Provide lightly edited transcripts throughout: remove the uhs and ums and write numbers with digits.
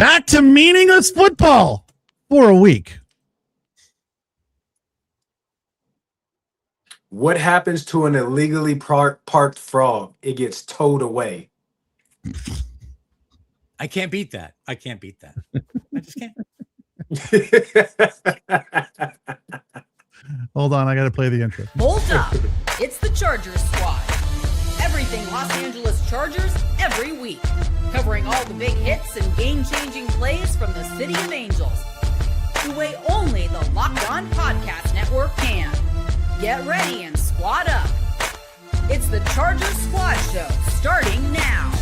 back to meaningless football for a week. What happens to an illegally parked frog? It gets towed away. I can't beat that. I just can't. Hold on, I got to play the intro. Hold up. It's the Chargers Squad. Everything Los Angeles Chargers every week. Covering all the big hits and game-changing plays from the City of Angels. The way only the Locked On Podcast Network can. Get ready and squad up. It's the Chargers Squad Show starting now.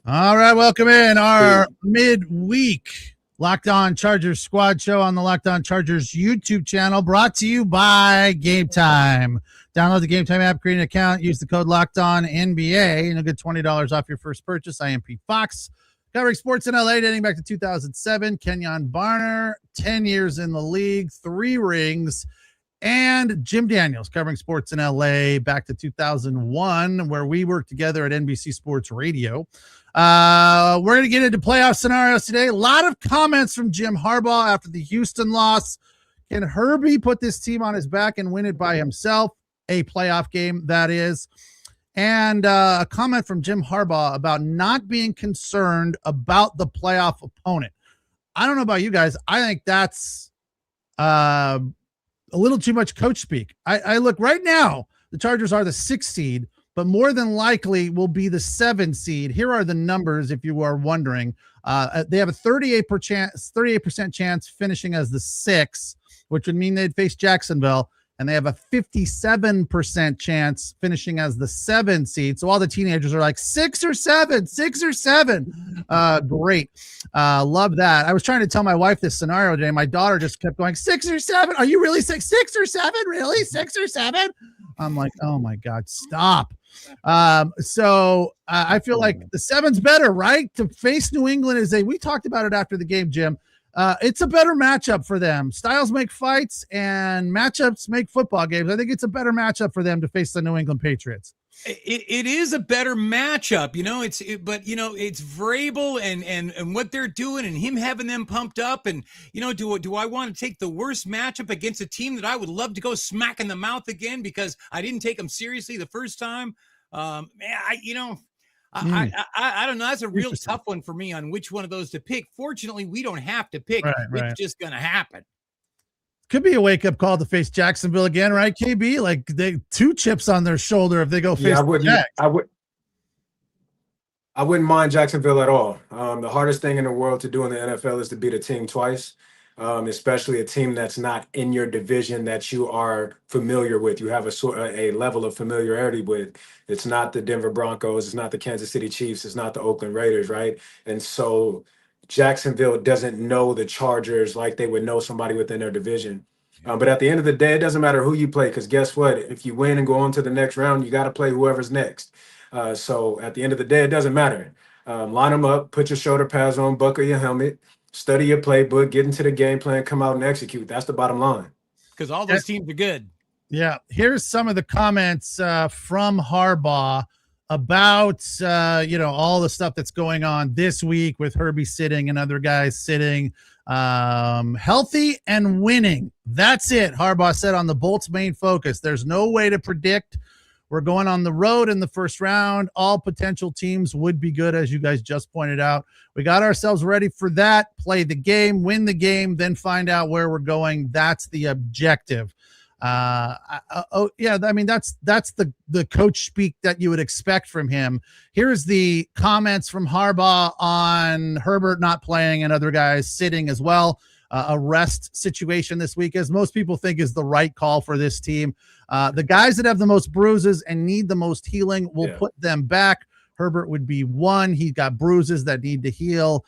All right, welcome in our midweek Locked On Chargers Squad Show on the Locked On Chargers YouTube channel, brought to you by Game Time. Download the Game Time app, create an account, use the code Locked On NBA, and you'll get $20 off your first purchase. IMP Fox, covering sports in LA dating back to 2007. Kenjon Barner, 10 years in the league, 3 rings. And Jim Daniels, covering sports in LA back to 2001, where we worked together at NBC Sports Radio. We're going to get into playoff scenarios today. A lot of comments from Jim Harbaugh after the Houston loss. Can Herbie put this team on his back and win it by himself? A playoff game, that is. And a comment from Jim Harbaugh about not being concerned about the playoff opponent. I don't know about you guys. I think that's a little too much coach speak. I look right now, the Chargers are the 6th seed, but more than likely will be the 7th seed. Here are the numbers if you are wondering. They have a 38% chance finishing as the 6th, which would mean they'd face Jacksonville, and they have a 57% chance finishing as the 7th seed. So all the teenagers are like 6 or 7. Great. Love that. I was trying to tell my wife this scenario today. My daughter just kept going, 6 or 7. Are you really 6 or 7? Really? 6 or 7? I'm like, oh my God, stop. So I feel like the 7's better, right? To face New England we talked about it after the game, Jim. It's a better matchup for them. Styles make fights and matchups make football games. I think it's a better matchup for them to face the New England Patriots. It is a better matchup, but it's Vrabel and what they're doing and him having them pumped up. And, do I want to take the worst matchup against a team that I would love to go smack in the mouth again because I didn't take them seriously the first time? I don't know. That's a real tough one for me on which one of those to pick. Fortunately, we don't have to pick. Right. It's just going to happen. Could be a wake-up call to face Jacksonville again, right, KB? Like, they 2 chips on their shoulder if they go face the Jags. I wouldn't mind Jacksonville at all. The hardest thing in the world to do in the NFL is to beat a team twice, especially a team that's not in your division that you are familiar with. You have a level of familiarity with. It's not the Denver Broncos. It's not the Kansas City Chiefs. It's not the Oakland Raiders, right? And so Jacksonville doesn't know the Chargers like they would know somebody within their division. But at the end of the day, it doesn't matter who you play, because guess what? If you win and go on to the next round, you got to play whoever's next. So at the end of the day, it doesn't matter. Line them up, put your shoulder pads on, buckle your helmet, study your playbook, get into the game plan, come out and execute. That's the bottom line. Because all those teams are good. Yeah. Here's some of the comments from Harbaugh about, all the stuff that's going on this week with Herbie sitting and other guys sitting. Healthy and winning. That's it, Harbaugh said on the Bolts' main focus. There's no way to predict. We're going on the road in the first round. All potential teams would be good, as you guys just pointed out. We got ourselves ready for that. Play the game, win the game, then find out where we're going. That's the objective. That's the coach speak that you would expect from him. Here's the comments from Harbaugh on Herbert not playing and other guys sitting as well. A rest situation this week, as most people think is the right call for this team. The guys that have the most bruises and need the most healing, will put them back. Herbert would be one. He's got bruises that need to heal.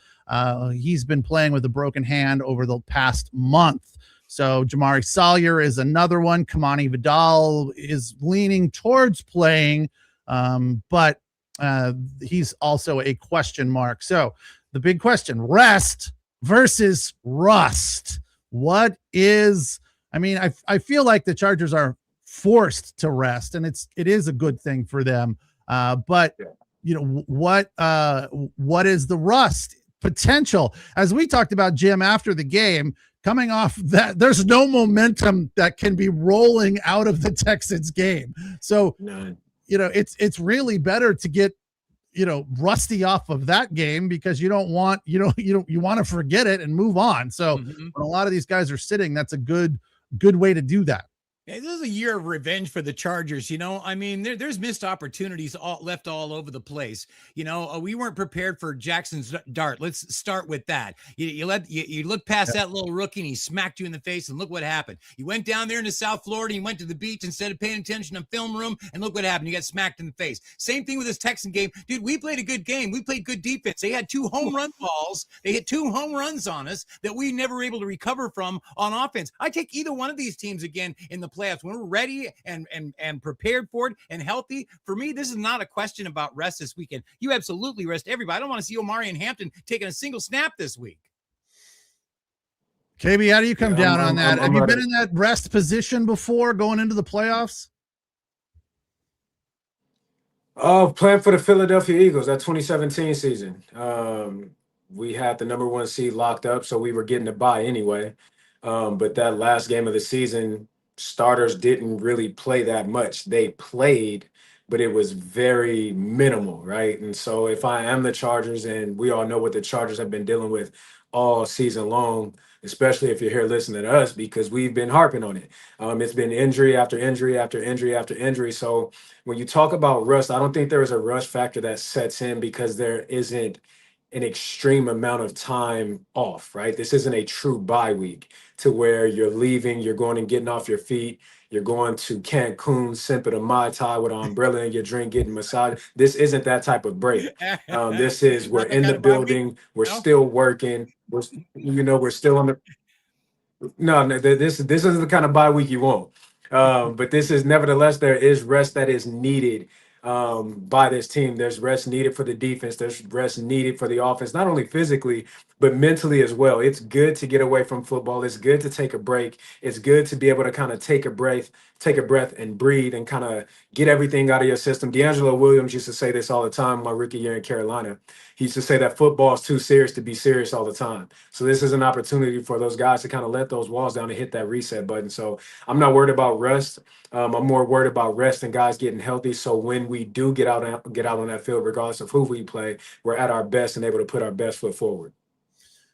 He's been playing with a broken hand over the past month. So Jamari Salyer is another one. Kamani Vidal is leaning towards playing, but he's also a question mark. So the big question, rest versus rust. What is, I feel like the Chargers are forced to rest, and it is a good thing for them. But what is the rust potential? As we talked about, Jim, after the game, coming off that, there's no momentum that can be rolling out of the Texans game. So, None. It's really better to get, rusty off of that game, because you don't want, you want to forget it and move on. So when a lot of these guys are sitting, that's a good way to do that. This is a year of revenge for the Chargers. I mean, there's missed opportunities left all over the place. We weren't prepared for Jackson's dart. Let's start with that. You look past that little rookie and he smacked you in the face, and look what happened. You went down there into South Florida, you went to the beach instead of paying attention to film room, and look what happened. You got smacked in the face. Same thing with this Texan game. Dude, we played a good game. We played good defense. They had 2 home run balls. They hit 2 home runs on us that we never were able to recover from on offense. I take either one of these teams again in the playoffs when we're ready and prepared for it and healthy. For me, this is not a question about rest this weekend. You absolutely rest everybody. I don't want to see Omari and Hampton taking a single snap this week. KB, how do you come down on that? Have you been in that rest position before going into the playoffs? Playing for the Philadelphia Eagles, that 2017 season. We had the number 1 seed locked up, so we were getting a bye anyway. But that last game of the season, starters didn't really play that much. They played, but it was very minimal, right? And so if I am the Chargers, and we all know what the Chargers have been dealing with all season long, especially if you're here listening to us, because we've been harping on it. It's been injury after injury after injury after injury. So when you talk about rust, I don't think there is a rust factor that sets in, because there isn't an extreme amount of time off, right? This isn't a true bye week to where you're leaving, you're going and getting off your feet, you're going to Cancun, sipping a Mai Tai with an umbrella in your drink, getting massage. This isn't that type of break. This is, we're in the building, we're still working, we're still on the, no, this isn't the kind of bye week you want. But this is, nevertheless, there is rest that is needed by this team. There's rest needed for the defense. There's rest needed for the offense, not only physically, but mentally as well. It's good to get away from football. It's good to take a break. It's good to be able to kind of take a breath and breathe and kind of get everything out of your system. D'Angelo Williams used to say this all the time my rookie year in Carolina. He used to say that football is too serious to be serious all the time. So this is an opportunity for those guys to kind of let those walls down and hit that reset button. So I'm not worried about rest. I'm more worried about rest and guys getting healthy. So when we do get out on that field, regardless of who we play, we're at our best and able to put our best foot forward.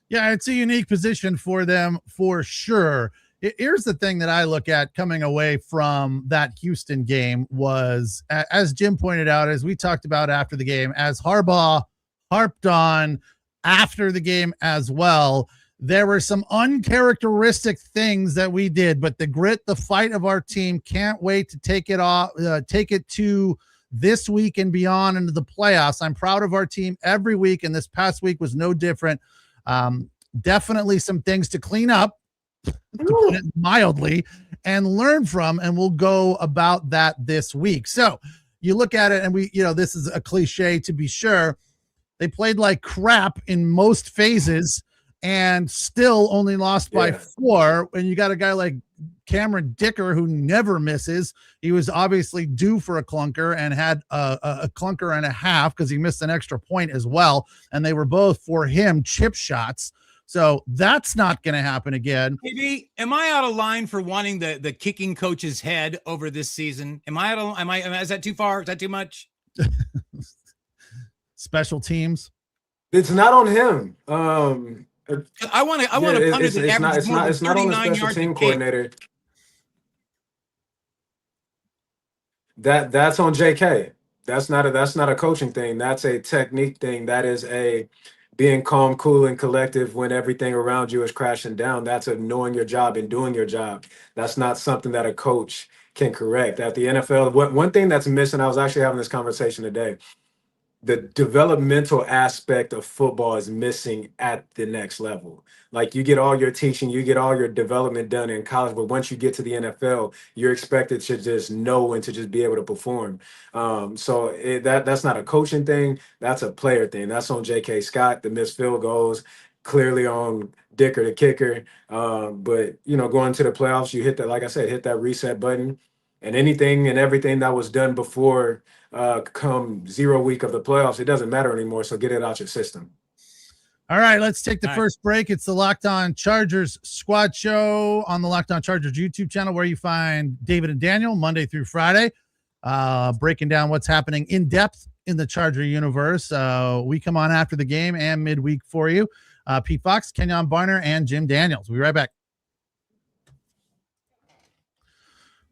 Yeah, it's a unique position for them for sure. Here's the thing that I look at coming away from that Houston game was, as Jim pointed out, as we talked about after the game, as Harbaugh harped on after the game as well, there were some uncharacteristic things that we did, but the grit, the fight of our team, can't wait to take it to this week and beyond into the playoffs. I'm proud of our team every week, and this past week was no different. Definitely some things to clean up, to put it mildly, and learn from, and we'll go about that this week. So you look at it, and this is a cliche to be sure. They played like crap in most phases and still only lost by 4. And you got a guy like Cameron Dicker who never misses. He was obviously due for a clunker and had a clunker and a half because he missed an extra point as well. And they were both, for him, chip shots. So that's not going to happen again. Maybe, am I out of line for wanting the kicking coach's head over this season? Is that too far? Is that too much? Special teams. It's not on him. I want to punter the average. It's not on the special team coordinator. That's on JK. That's not a coaching thing. That's a technique thing. That is a being calm, cool, and collective when everything around you is crashing down. That's a knowing your job and doing your job. That's not something that a coach can correct. At the NFL, one thing that's missing, I was actually having this conversation today, the developmental aspect of football is missing at the next level. Like, you get all your teaching, you get all your development done in college, but once you get to the NFL, you're expected to just know and to just be able to perform. So that's not a coaching thing. That's a player thing. That's on J.K. Scott, the missed field goals, clearly on Dicker, the kicker. But, going to the playoffs, you hit that, like I said, hit that reset button. And anything and everything that was done before come 0 week of the playoffs, it doesn't matter anymore. So get it out your system. All right, let's take the first break. It's the Locked On Chargers Squad Show on the Locked On Chargers YouTube channel, where you find David and Daniel Monday through Friday, breaking down what's happening in depth in the Charger universe. We come on after the game and midweek for you. Pete Fox, Kenjon Barner, and Jim Daniels. We'll be right back.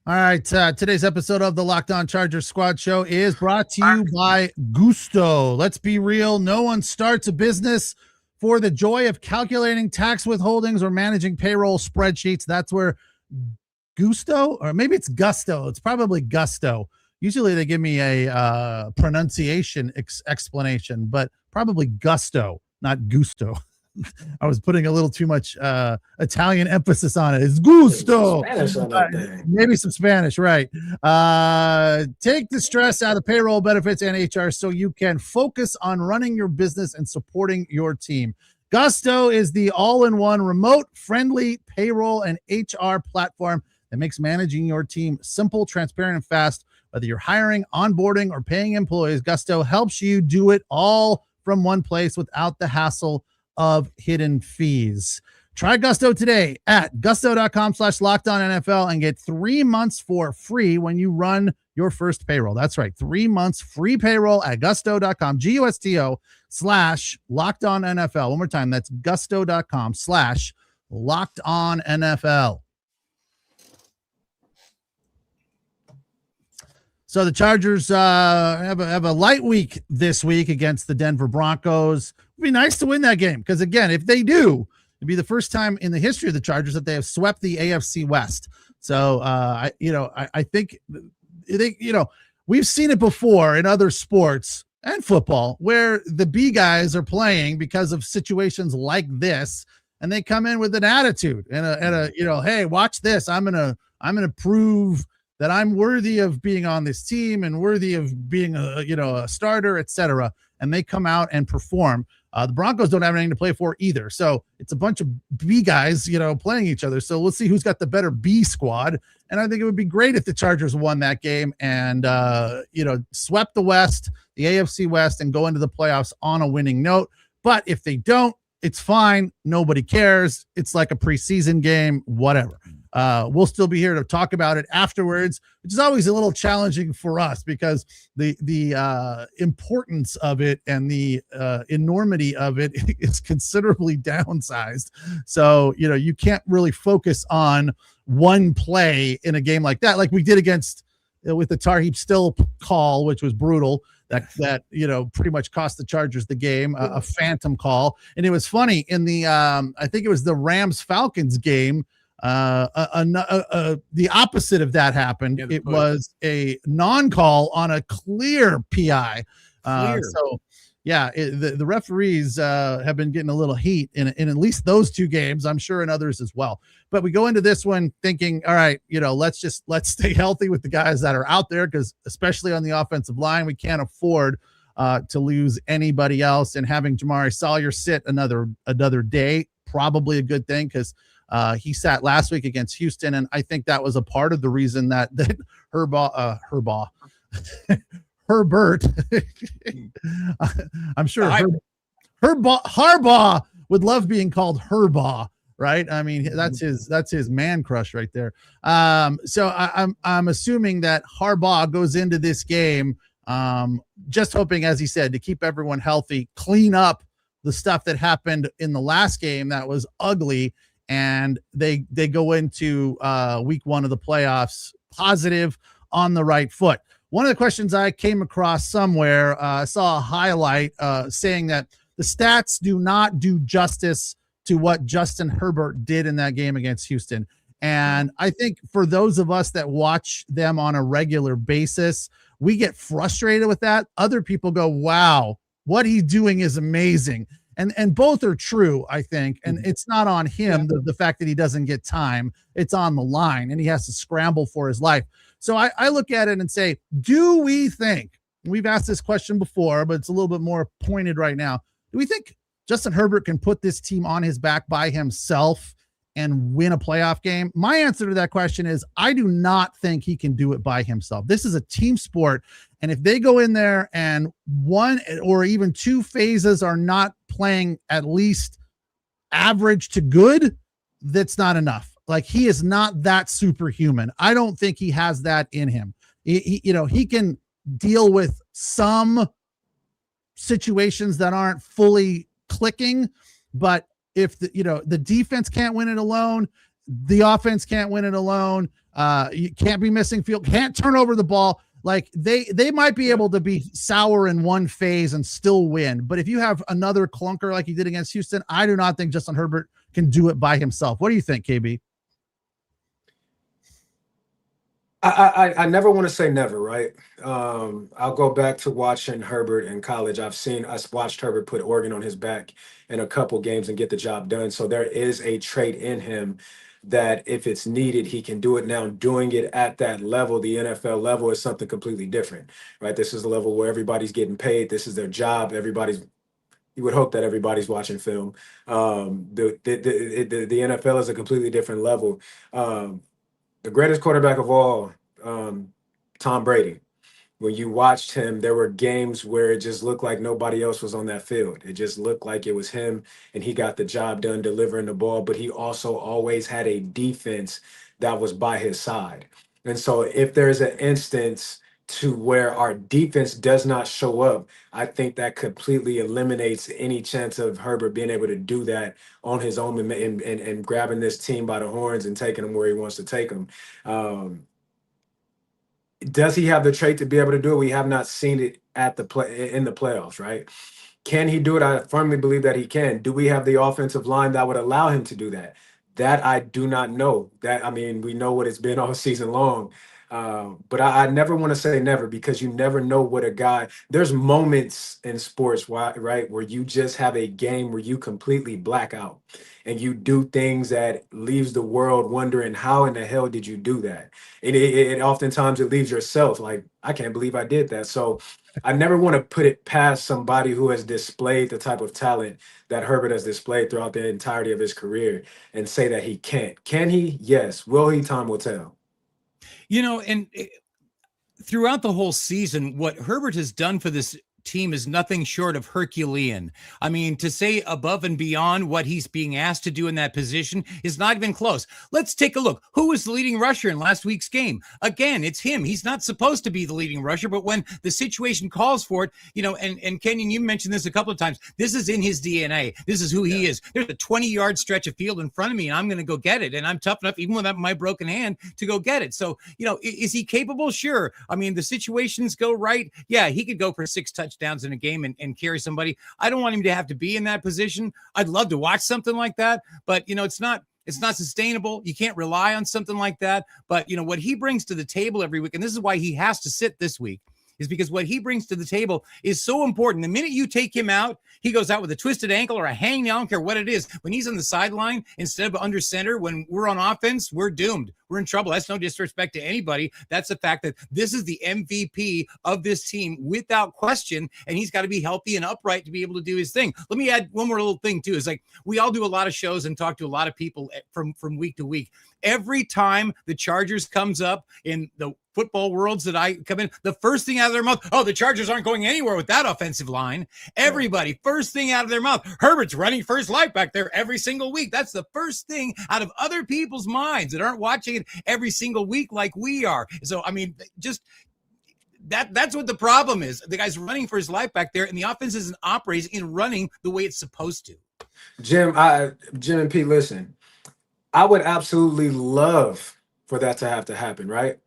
All right, today's episode of the Locked On Chargers Squad Show is brought to you by Gusto. Let's be real. No one starts a business for the joy of calculating tax withholdings or managing payroll spreadsheets. That's where Gusto, or maybe it's Gusto. It's probably Gusto. Usually they give me a pronunciation explanation, but probably Gusto, not Gusto. I was putting a little too much Italian emphasis on it. It's Gusto. Spanish on that thing. Maybe some Spanish, right? Take the stress out of payroll, benefits, and HR so you can focus on running your business and supporting your team. Gusto is the all-in-one remote-friendly payroll and HR platform that makes managing your team simple, transparent, and fast. Whether you're hiring, onboarding, or paying employees, Gusto helps you do it all from one place without the hassle of hidden fees. Try Gusto today at gusto.com/lockedonnfl and get 3 months for free when you run your first payroll. That's right. 3 months free payroll at gusto.com, GUSTO/lockedonnfl. One more time. That's gusto.com/lockedonnfl. So the Chargers have a light week this week against the Denver Broncos. It'd be nice to win that game because, again, if they do, it'd be the first time in the history of the Chargers that they have swept the AFC West. So, I think we've seen it before in other sports and football where the B guys are playing because of situations like this, and they come in with an attitude and a hey, watch this. I'm gonna prove that I'm worthy of being on this team and worthy of being a starter, etc. And they come out and perform. The Broncos don't have anything to play for either. So it's a bunch of B guys, playing each other. So let's see who's got the better B squad. And I think it would be great if the Chargers won that game and, swept the West, the AFC West, and go into the playoffs on a winning note. But if they don't, it's fine. Nobody cares. It's like a preseason game, whatever. We'll still be here to talk about it afterwards, which is always a little challenging for us because the importance of it and the enormity of it is considerably downsized. So, you can't really focus on one play in a game like that, like we did with the Tar Heel Still call, which was brutal. That pretty much cost the Chargers the game, a phantom call. And it was funny in the I think it was the Rams-Falcons game. The opposite of that happened. It was a non-call on a clear PI. The referees have been getting a little heat in at least those two games. I'm sure in others as well. But we go into this one thinking, all right, let's stay healthy with the guys that are out there, because especially on the offensive line, we can't afford to lose anybody else. And having Jamari Sawyer sit another day, probably a good thing, because he sat last week against Houston, and I think that was a part of the reason that Herbert. I'm sure Harbaugh would love being called Herbaugh, right? I mean, that's his man crush right there. So I'm assuming that Harbaugh goes into this game just hoping, as he said, to keep everyone healthy, clean up the stuff that happened in the last game that was ugly, and they go into week one of the playoffs positive, on the right foot. One of the questions I came across somewhere, I saw a highlight saying that the stats do not do justice to what Justin Herbert did in that game against Houston. And I think for those of us that watch them on a regular basis, we get frustrated with that. Other people go, wow, what he's doing is amazing. And both are true, I think. And it's not on him, the fact that he doesn't get time. It's on the line, and he has to scramble for his life. So I look at it and say, do we think, we've asked this question before, but it's a little bit more pointed right now. Do we think Justin Herbert can put this team on his back by himself and win a playoff game? My answer to that question is I do not think he can do it by himself. This is a team sport. And if they go in there and one or even two phases are not playing at least average to good, that's not enough. Like, he is not that superhuman. I don't think he has that in him. He can deal with some situations that aren't fully clicking, but if the defense can't win it alone, the offense can't win it alone. You can't be missing field, can't turn over the ball. Like, they might be able to be sour in one phase and still win. But if you have another clunker like he did against Houston, I do not think Justin Herbert can do it by himself. What do you think, KB? I never want to say never, right? I'll go back to watching Herbert in college. I watched Herbert put Oregon on his back in a couple games and get the job done. So there is a trait in him that if it's needed, he can do it. Now, doing it at that level, the NFL level, is something completely different, right? This is a level where everybody's getting paid. This is their job. You would hope that everybody's watching film. The NFL is a completely different level. The greatest quarterback of all, Tom Brady. When you watched him, there were games where it just looked like nobody else was on that field. It just looked like it was him, and he got the job done delivering the ball, but he also always had a defense that was by his side. And so if there's an instance to where our defense does not show up, I think that completely eliminates any chance of Herbert being able to do that on his own and grabbing this team by the horns and taking them where he wants to take them. Does he have the trait to be able to do it? We have not seen it in the playoffs, right? Can he do it? I firmly believe that he can. Do we have the offensive line that would allow him to do that? That I do not know. We know what it's been all season long. But I never want to say never, because you never know what a guy. There's moments in sports, right, where you just have a game where you completely black out and you do things that leaves the world wondering, how in the hell did you do that? And it oftentimes it leaves yourself like, I can't believe I did that. So I never want to put it past somebody who has displayed the type of talent that Herbert has displayed throughout the entirety of his career and say that he can't. Can he? Yes. Will he? Time will tell. Throughout the whole season, what Herbert has done for this team is nothing short of Herculean. I mean, to say above and beyond what he's being asked to do in that position is not even close. Let's take a look. Who was the leading rusher in last week's game? Again, it's him. He's not supposed to be the leading rusher, but when the situation calls for it, and Kenyon, you mentioned this a couple of times, this is in his DNA. This is who he is. There's a 20-yard stretch of field in front of me, and I'm going to go get it. And I'm tough enough, even without my broken hand, to go get it. So, is he capable? Sure. I mean, the situations go right. Yeah, he could go for 6 touchdowns in a game and carry somebody. I don't want him to have to be in that position. I'd love to watch something like that, but it's not sustainable. You can't rely on something like that. But what he brings to the table every week, and this is why he has to sit this week, is because what he brings to the table is so important. The minute you take him out, he goes out with a twisted ankle or a hangnail. I don't care what it is. When he's on the sideline instead of under center, when we're on offense, we're doomed. We're in trouble. That's no disrespect to anybody. That's the fact that this is the MVP of this team without question, and he's got to be healthy and upright to be able to do his thing. Let me add one more little thing too. Is like, we all do a lot of shows and talk to a lot of people from week to week. Every time the Chargers comes up in the football worlds that I come in, the first thing out of their mouth, oh, the Chargers aren't going anywhere with that offensive line. Everybody, first thing out of their mouth, Herbert's running for his life back there every single week. That's the first thing out of other people's minds that aren't watching it every single week like we are. So, I mean, just that's what the problem is. The guy's running for his life back there, and the offense isn't operating and running the way it's supposed to. Jim and Pete, listen, I would absolutely love for that to have to happen, right?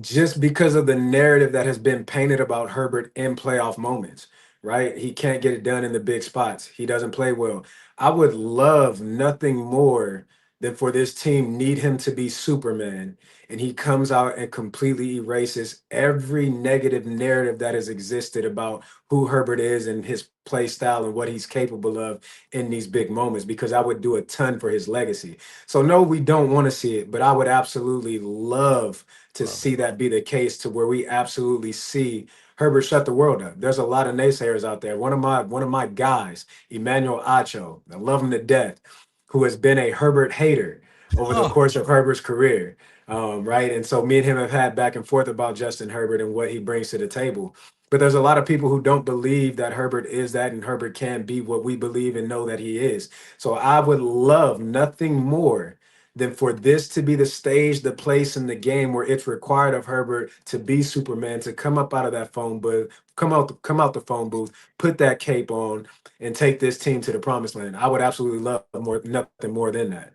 Just because of the narrative that has been painted about Herbert in playoff moments, right? He can't get it done in the big spots. He doesn't play well. I would love nothing more than for this team need him to be Superman, and he comes out and completely erases every negative narrative that has existed about who Herbert is and his play style and what he's capable of in these big moments, because I would do a ton for his legacy. So no, we don't want to see it, but I would absolutely love to see that be the case, to where we absolutely see Herbert shut the world up. There's a lot of naysayers out there. One of my guys, Emmanuel Acho, I love him to death, who has been a Herbert hater, over the Oh, course of Herbert's career. Right. And so me and him have had back and forth about Justin Herbert and what he brings to the table. But there's a lot of people who don't believe that Herbert is that and Herbert can be what we believe and know that he is. So I would love nothing more than for this to be the stage, the place in the game where it's required of Herbert to be Superman, to come up out of that phone booth, come out the phone booth, put that cape on, and take this team to the promised land. I would absolutely love nothing more than that.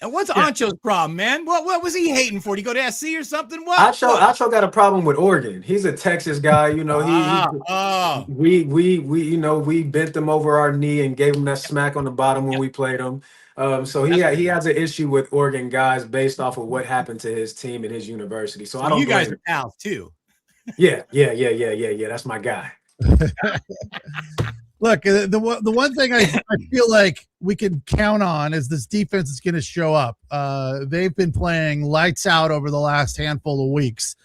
And what's Yeah. Ancho's problem, man? What was he hating for? Did he go to SC or something? What? Acho got a problem with Oregon. He's a Texas guy, you know. We bent him over our knee and gave him that smack on the bottom when we played him. So he has an issue with Oregon guys based off of what happened to his team and his university. So I don't. You guys are pals too. Yeah. That's my guy. Look, the one thing I feel like we can count on is this defense is going to show up. They've been playing lights out over the last handful of weeks.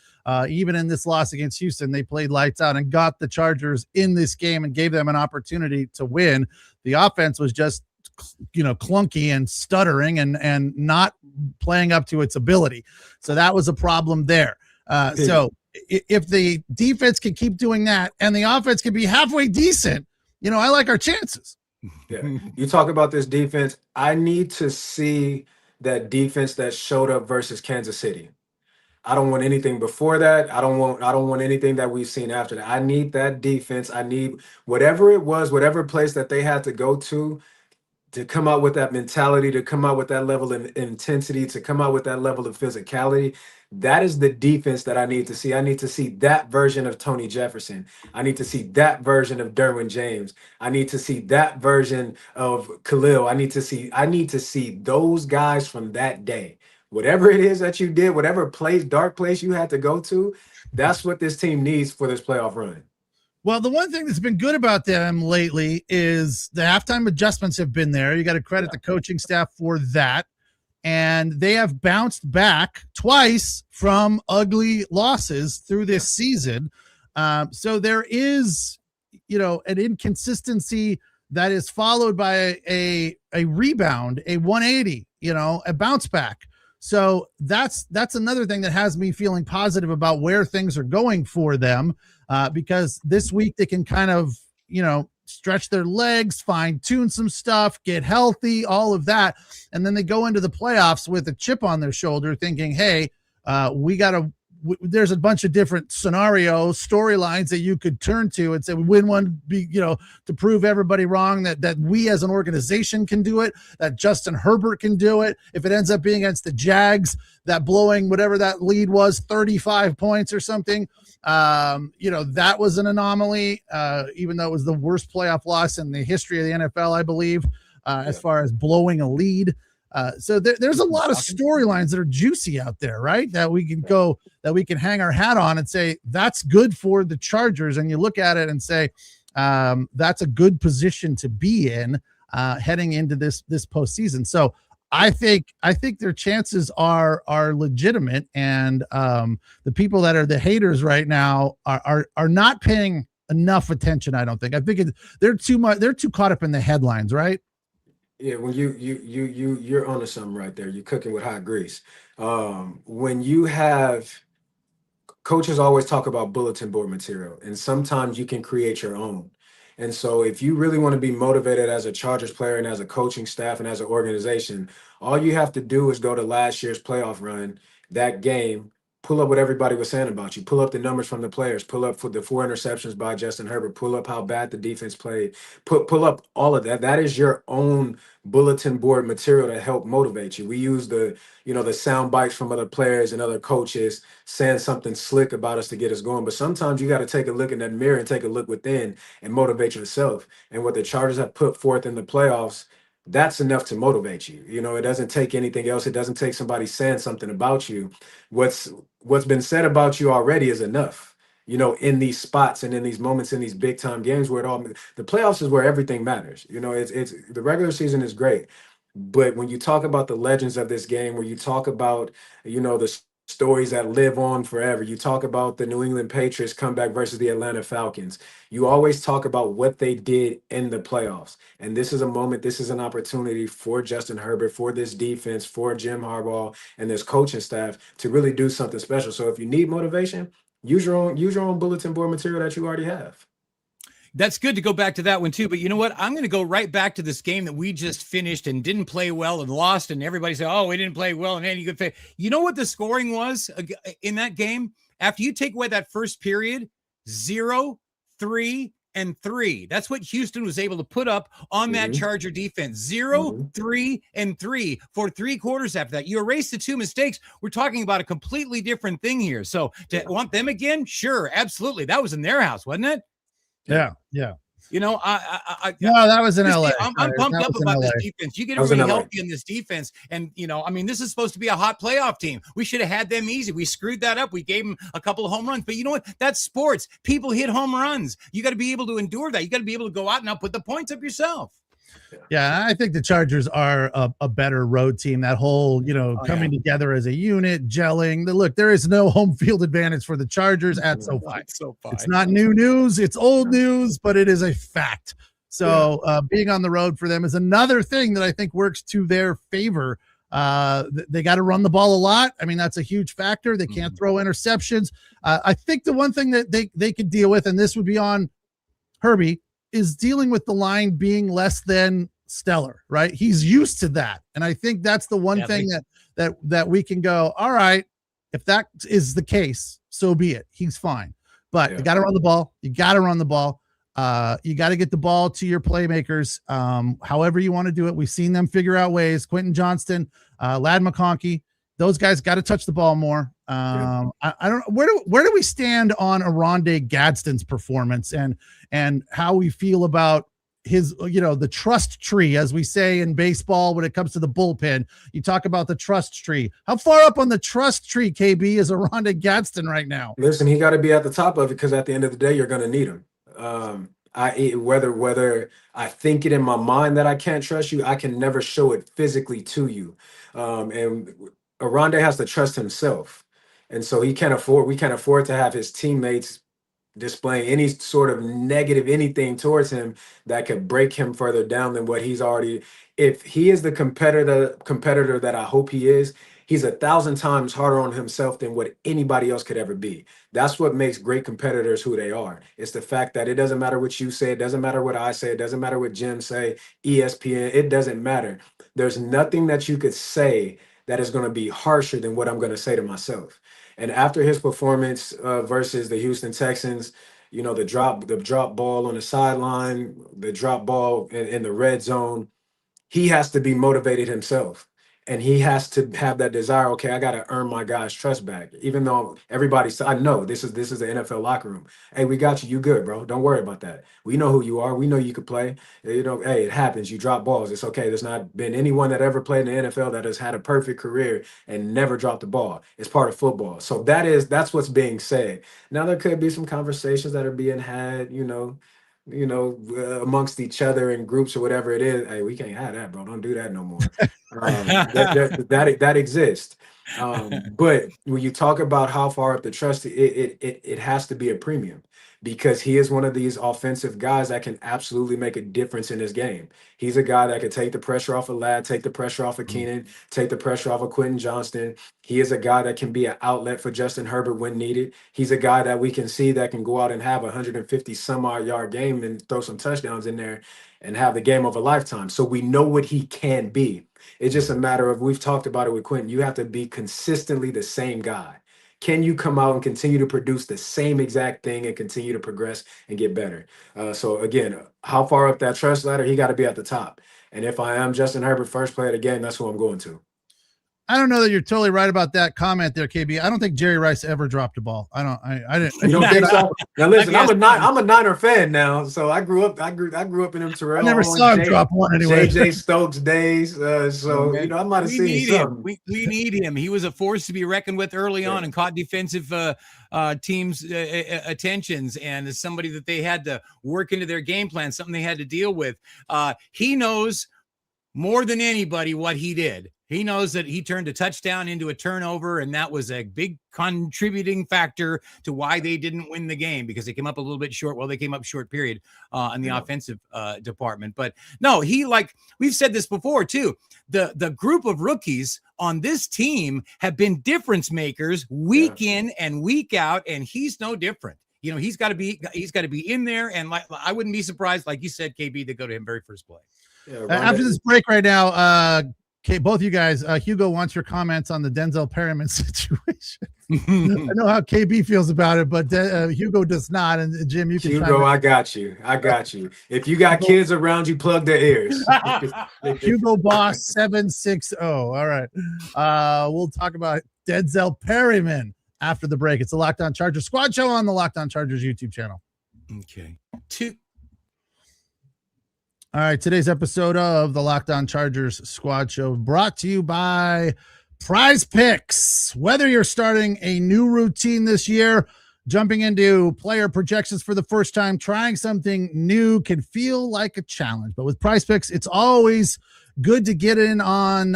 Even in this loss against Houston, they played lights out and got the Chargers in this game and gave them an opportunity to win. The offense was just, clunky and stuttering and not playing up to its ability. So that was a problem there. So if the defense can keep doing that and the offense can be halfway decent, I like our chances. Yeah. You talk about this defense. I need to see that defense that showed up versus Kansas City. I don't want anything before that. I don't want anything that we've seen after that. I need that defense. I need whatever it was, whatever place that they had to go to come out with that mentality, to come out with that level of intensity, to come out with that level of physicality. That is the defense that I need to see. I need to see that version of Tony Jefferson. I need to see that version of Derwin James. I need to see that version of Khalil. I need to see those guys from that day. Whatever it is that you did, whatever dark place you had to go to, that's what this team needs for this playoff run. Well, the one thing that's been good about them lately is the halftime adjustments have been there. You got to credit the coaching staff for that. And they have bounced back twice from ugly losses through this season. So there is, an inconsistency that is followed by a rebound, a 180, a bounce back. So that's another thing that has me feeling positive about where things are going for them, because this week they can kind of, stretch their legs, fine tune some stuff, get healthy, all of that. And then they go into the playoffs with a chip on their shoulder thinking, hey, there's a bunch of different scenarios, storylines that you could turn to and say, win one, to prove everybody wrong, that we as an organization can do it, that Justin Herbert can do it. If it ends up being against the Jags, that blowing whatever that lead was, 35 points or something, that was an anomaly, even though it was the worst playoff loss in the history of the NFL, I believe, as far as blowing a lead. So there's a lot of storylines that are juicy out there, right? That we can hang our hat on and say, that's good for the Chargers. And you look at it and say, that's a good position to be in, heading into this postseason. So I think their chances are legitimate. And, the people that are the haters right now are not paying enough attention. I don't think. I think they're too caught up in the headlines, right? Yeah, when you're onto something right there. You're cooking with hot grease. When you have coaches always talk about bulletin board material, and sometimes you can create your own. And so if you really want to be motivated as a Chargers player and as a coaching staff and as an organization, all you have to do is go to last year's playoff run, that game, pull up what everybody was saying about you, pull up the numbers from the players, pull up for the 4 interceptions by Justin Herbert, pull up how bad the defense played, pull up all of that. That is your own bulletin board material to help motivate you. We use the sound bites from other players and other coaches saying something slick about us to get us going. But sometimes you got to take a look in that mirror and take a look within and motivate yourself. And what the Chargers have put forth in the playoffs, that's enough to motivate you. It doesn't take anything else. It doesn't take somebody saying something about you. What's been said about you already is enough, in these spots and in these moments, in these big time games where the playoffs is where everything matters. It's the regular season is great. But when you talk about the legends of this game, where you talk about, the stories that live on forever. You talk about the New England Patriots comeback versus the Atlanta Falcons. You always talk about what they did in the playoffs. And this is a moment, this is an opportunity for Justin Herbert, for this defense, for Jim Harbaugh and this coaching staff to really do something special. So if you need motivation, use your own bulletin board material that you already have. That's good to go back to that one too. But you know what? I'm going to go right back to this game that we just finished and didn't play well and lost. And everybody said, oh, we didn't play well and any good play. You know what the scoring was in that game? After you take away that first period, 0, 3, and 3. That's what Houston was able to put up on that Charger defense. 0, 3, and 3 for 3 quarters after that. You erase the 2 mistakes. We're talking about a completely different thing here. So to want them again? Sure, absolutely. That was in their house, wasn't it? Yeah. You know, no, that was in LA. I'm pumped up about this defense. You get everybody healthy in this defense. And, you know, I mean, this is supposed to be a hot playoff team. We should have had them easy. We screwed that up. We gave them a couple of home runs. But you know what? That's sports. People hit home runs. You got to be able to endure that. You got to be able to go out and put the points up yourself. Yeah, I think the Chargers are a better road team. That whole, coming together as a unit, gelling. Look, there is no home field advantage for the Chargers at SoFi. It's not new news. It's old news, but it is a fact. So being on the road for them is another thing that I think works to their favor. They got to run the ball a lot. I mean, that's a huge factor. They can't throw interceptions. I think the one thing that they could deal with, and this would be on Herbie, is dealing with the line being less than stellar, right? He's used to that. And I think that's the one thing that we can go, all right, if that is the case, so be it. He's fine. But you got to run the ball. You got to run the ball. You got to get the ball to your playmakers. However you want to do it. We've seen them figure out ways. Quentin Johnston, Ladd McConkey, those guys got to touch the ball more. I don't know. Where do we stand on Aronde Gadsden's performance and how we feel about his, the trust tree, as we say in baseball, when it comes to the bullpen? You talk about the trust tree. How far up on the trust tree, KB, is Aronde Gadsden right now? Listen, he got to be at the top of it, because at the end of the day, you're going to need him. Whether I think it in my mind that I can't trust you, I can never show it physically to you. And Aronde has to trust himself. And so we can't afford to have his teammates displaying any sort of negative anything towards him that could break him further down than what he's already. If he is the competitor that I hope he is, he's 1,000 times harder on himself than what anybody else could ever be. That's what makes great competitors who they are. It's the fact that it doesn't matter what you say, it doesn't matter what I say, it doesn't matter what Jim say, ESPN, it doesn't matter. There's nothing that you could say that is going to be harsher than what I'm going to say to myself. And after his performance versus the Houston Texans, the drop ball on the sideline, the drop ball in the red zone, he has to be motivated himself. And he has to have that desire. Okay, I got to earn my guys' trust back. Even though I know this is the NFL locker room. Hey, we got you. You good, bro? Don't worry about that. We know who you are. We know you could play. Hey, it happens. You drop balls. It's okay. There's not been anyone that ever played in the NFL that has had a perfect career and never dropped the ball. It's part of football. So that's what's being said. Now there could be some conversations that are being had, amongst each other in groups or whatever it is. Hey, we can't have that, bro. Don't do that no more. That exists. But when you talk about how far up the trust, it has to be a premium, because he is one of these offensive guys that can absolutely make a difference in this game. He's a guy that can take the pressure off of Ladd, take the pressure off of Keenan, take the pressure off of Quentin Johnston. He is a guy that can be an outlet for Justin Herbert when needed. He's a guy that we can see that can go out and have a 150 some odd yard game and throw some touchdowns in there and have the game of a lifetime. So we know what he can be. It's just a matter of, we've talked about it with Quentin, you have to be consistently the same guy. Can you come out and continue to produce the same exact thing and continue to progress and get better? So again, how far up that trust ladder? He got to be at the top. And if I am Justin Herbert, first play of the game, that's who I'm going to. I don't know that you're totally right about that comment there, KB. I don't think Jerry Rice ever dropped a ball. I didn't. You don't think so? Now listen, I'm a Niner fan now, so I grew up in them Terrell. I never saw him drop one anyway. JJ Stokes days. So I might have seen something. We need him. He was a force to be reckoned with early on and caught defensive teams' attentions, and as somebody that they had to work into their game plan, something they had to deal with. He knows more than anybody what he did. He knows that he turned a touchdown into a turnover, and that was a big contributing factor to why they didn't win the game, because they came up a little bit short. Well, they came up short, period, in the offensive department. But no, like we've said this before too, the group of rookies on this team have been difference makers week in and week out, and he's no different. You know, he's got to be in there, and I wouldn't be surprised, like you said, KB, to go to him very first play. Yeah, after this break right now, okay, both you guys, Hugo wants your comments on the Denzel Perryman situation. I know how KB feels about it, but Hugo does not. And Jim, you can. Hugo, I got you. If you got kids around you, plug their ears. Hugo Boss 760. All right. We'll talk about Denzel Perryman after the break. It's the Locked On Chargers Squad Show on the Locked On Chargers YouTube channel. Okay. All right, today's episode of the Locked On Chargers Squad Show brought to you by Prize Picks. Whether you're starting a new routine this year, jumping into player projections for the first time, trying something new can feel like a challenge. But with Prize Picks, it's always good to get in on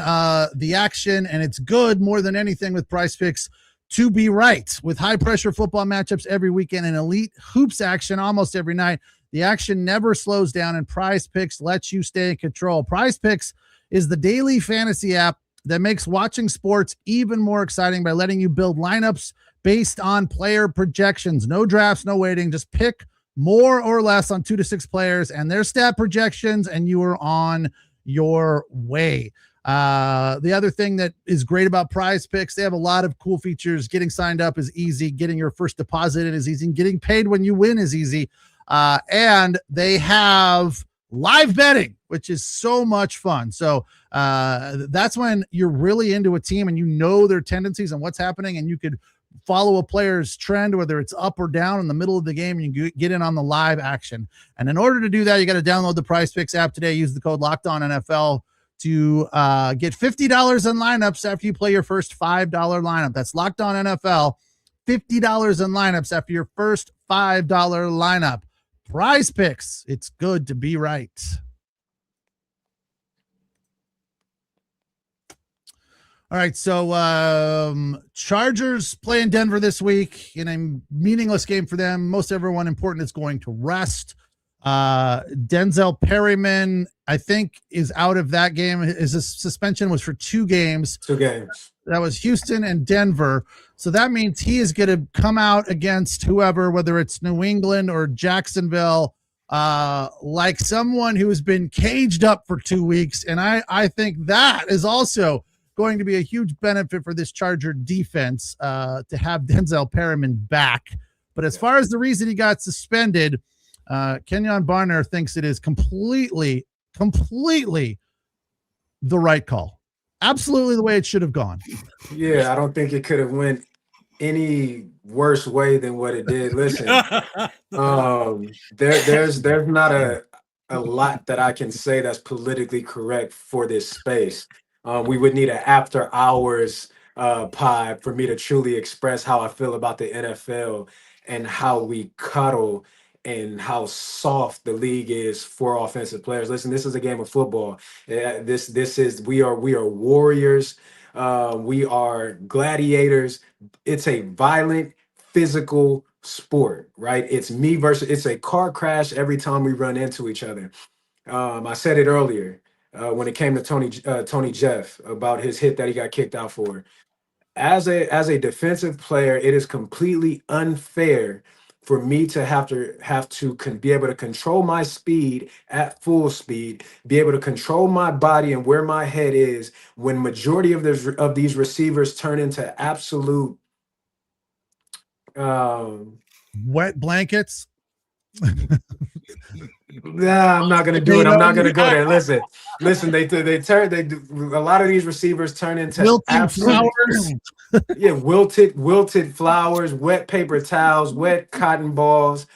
the action, and it's good more than anything with Prize Picks to be right. With high-pressure football matchups every weekend and elite hoops action almost every night, the action never slows down, and Prize Picks lets you stay in control. Prize Picks is the daily fantasy app that makes watching sports even more exciting by letting you build lineups based on player projections. No drafts, no waiting. Just pick more or less on 2 to 6 players and their stat projections, and you are on your way. The other thing that is great about Prize Picks, they have a lot of cool features. Getting signed up is easy. Getting your first deposit in is easy. And getting paid when you win is easy. And they have live betting, which is so much fun. So that's when you're really into a team and you know their tendencies and what's happening, and you could follow a player's trend, whether it's up or down in the middle of the game, and you get in on the live action. And in order to do that, you got to download the Prize Picks app today. Use the code LOCKEDONNFL to get $50 in lineups after you play your first $5 lineup. That's Locked On NFL, $50 in lineups after your first $5 lineup. Prize Picks, it's good to be right. All right, so Chargers play in Denver this week in a meaningless game for them. Most everyone important is going to rest. Denzel Perryman, I think, is out of that game. His suspension was for 2 games. 2 games. That was Houston and Denver. So that means he is going to come out against whoever, whether it's New England or Jacksonville, like someone who has been caged up for 2 weeks. And I think that is also going to be a huge benefit for this Charger defense to have Denzel Perryman back. But as far as the reason he got suspended, Kenjon Barner thinks it is completely the right call. Absolutely the way it should have gone. Yeah, I don't think it could have went any worse way than what it did. Listen, there's not a lot that I can say that's politically correct for this space. We would need an after hours pod for me to truly express how I feel about the NFL and how we cuddle and how soft the league is for offensive players. Listen, this is a game of football. We are warriors. We are gladiators. It's a violent, physical sport, right? It's a car crash every time we run into each other. I said it earlier when it came to Tony Jeff about his hit that he got kicked out for. As a defensive player, it is completely unfair for me to have to be able to control my speed at full speed, be able to control my body and where my head is when majority of these receivers turn into absolute wet blankets. Nah, I'm not gonna do it. I'm not gonna go there. Listen. They a lot of these receivers turn into wilting flowers. Yeah, wilted flowers, wet paper towels, wet cotton balls.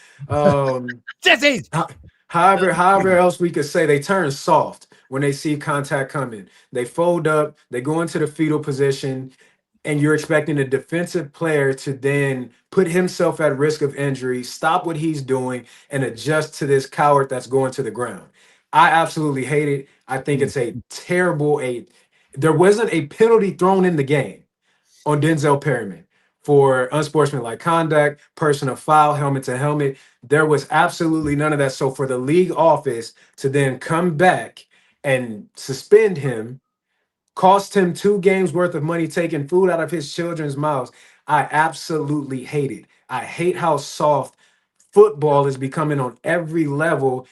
However else we could say, they turn soft when they see contact coming. They fold up, they go into the fetal position, and you're expecting a defensive player to then put himself at risk of injury, stop what he's doing, and adjust to this coward that's going to the ground. I absolutely hate it. I think it's a terrible there wasn't a penalty thrown in the game on Denzel Perryman for unsportsmanlike conduct, personal foul, helmet to helmet. There was absolutely none of that. So for the league office to then come back and suspend him, cost him 2 games worth of money, taking food out of his children's mouths, I absolutely hate it. I hate how soft football is becoming on every level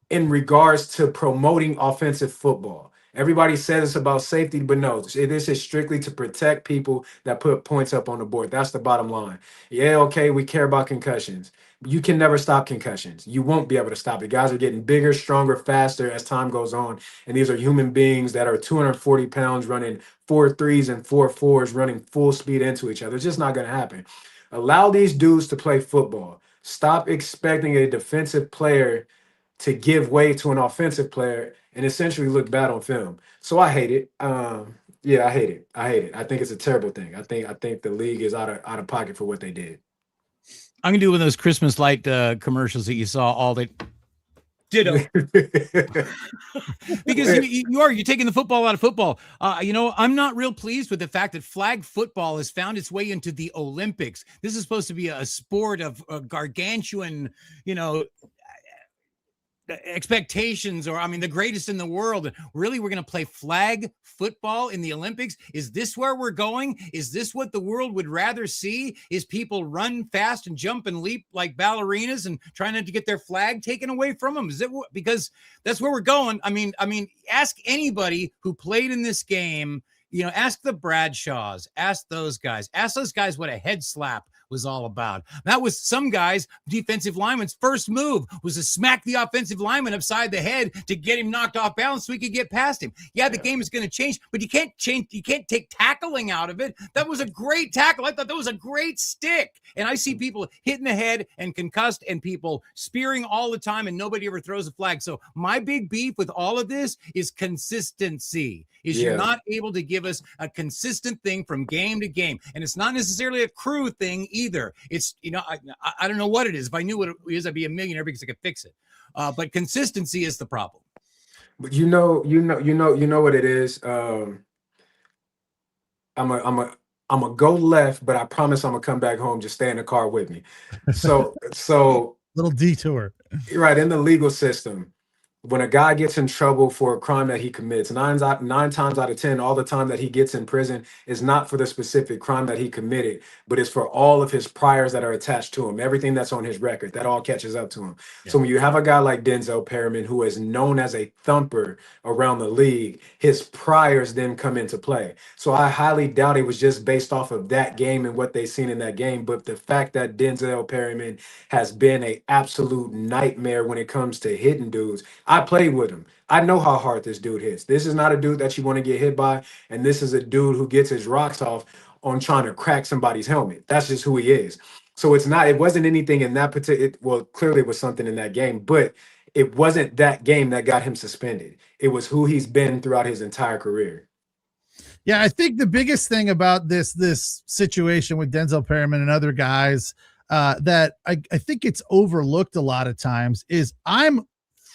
in regards to promoting offensive football. Everybody says it's about safety, but no, this is strictly to protect people that put points up on the board. That's the bottom line. Yeah, okay, we care about concussions. You can never stop concussions. You won't be able to stop it. Guys are getting bigger, stronger, faster as time goes on. And these are human beings that are 240 pounds running 4.3s and 4.4s, running full speed into each other. It's just not going to happen. Allow these dudes to play football. Stop expecting a defensive player to give way to an offensive player and essentially look bad on film. So I hate it. Yeah, I hate it. I hate it. I think it's a terrible thing. I think the league is out of pocket for what they did. I'm gonna do one of those Christmas light commercials that you saw all the ditto. Because you're taking the football out of football. I'm not real pleased with the fact that flag football has found its way into the Olympics. This is supposed to be a sport of gargantuan, expectations, or the greatest in the world. Really, we're going to play flag football in the Olympics? Is this where we're going? Is this what the world would rather see? Is people run fast and jump and leap like ballerinas and trying not to get their flag taken away from them? Is it because that's where we're going? Ask anybody who played in this game. Ask the Bradshaws, ask those guys what a head slap was all about. That was some guys, defensive lineman's first move was to smack the offensive lineman upside the head to get him knocked off balance so he could get past him. Yeah, the game is going to change, but you can't take tackling out of it. That was a great tackle. I thought that was a great stick. And I see people hitting the head and concussed and people spearing all the time and nobody ever throws a flag. So my big beef with all of this is consistency. You're not able to give us a consistent thing from game to game. And it's not necessarily a crew thing either. It's, I don't know what it is. If I knew what it is, I'd be a millionaire because I could fix it. But consistency is the problem. But you know what it is. I'm a go left, but I promise I'm gonna come back home. Just stay in the car with me. So little detour. Right, in the legal system, when a guy gets in trouble for a crime that he commits, 9 times out of 10, all the time that he gets in prison is not for the specific crime that he committed, but it's for all of his priors that are attached to him, everything that's on his record, that all catches up to him. Yeah. So when you have a guy like Denzel Perryman, who is known as a thumper around the league, his priors then come into play. So I highly doubt it was just based off of that game and what they've seen in that game, but the fact that Denzel Perryman has been an absolute nightmare when it comes to hitting dudes. I played with him. I know how hard this dude hits. This is not a dude that you want to get hit by, and this is a dude who gets his rocks off on trying to crack somebody's helmet. That's just who he is. So it wasn't anything in that particular, well, clearly it was something in that game, but it wasn't that game that got him suspended. It was who he's been throughout his entire career. Yeah, I think the biggest thing about this situation with Denzel Perryman and other guys that I think it's overlooked a lot of times is I'm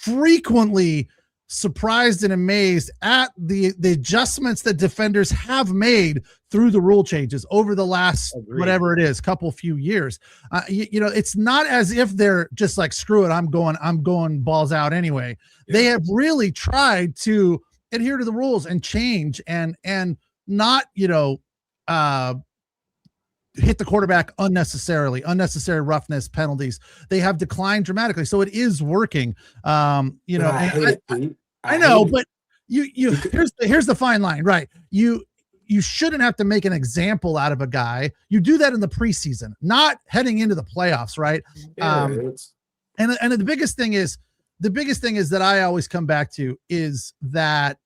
frequently surprised and amazed at the adjustments that defenders have made through the rule changes over the last whatever it is, few years. It's not as if they're just like, screw it, I'm going balls out anyway. Yeah. They have really tried to adhere to the rules and change and not hit the quarterback unnecessary roughness penalties. They have declined dramatically. So it is working. I know, but here's the fine line, right? You shouldn't have to make an example out of a guy. You do that in the preseason, not heading into the playoffs, right? Yeah, and the biggest thing is that I always come back to is that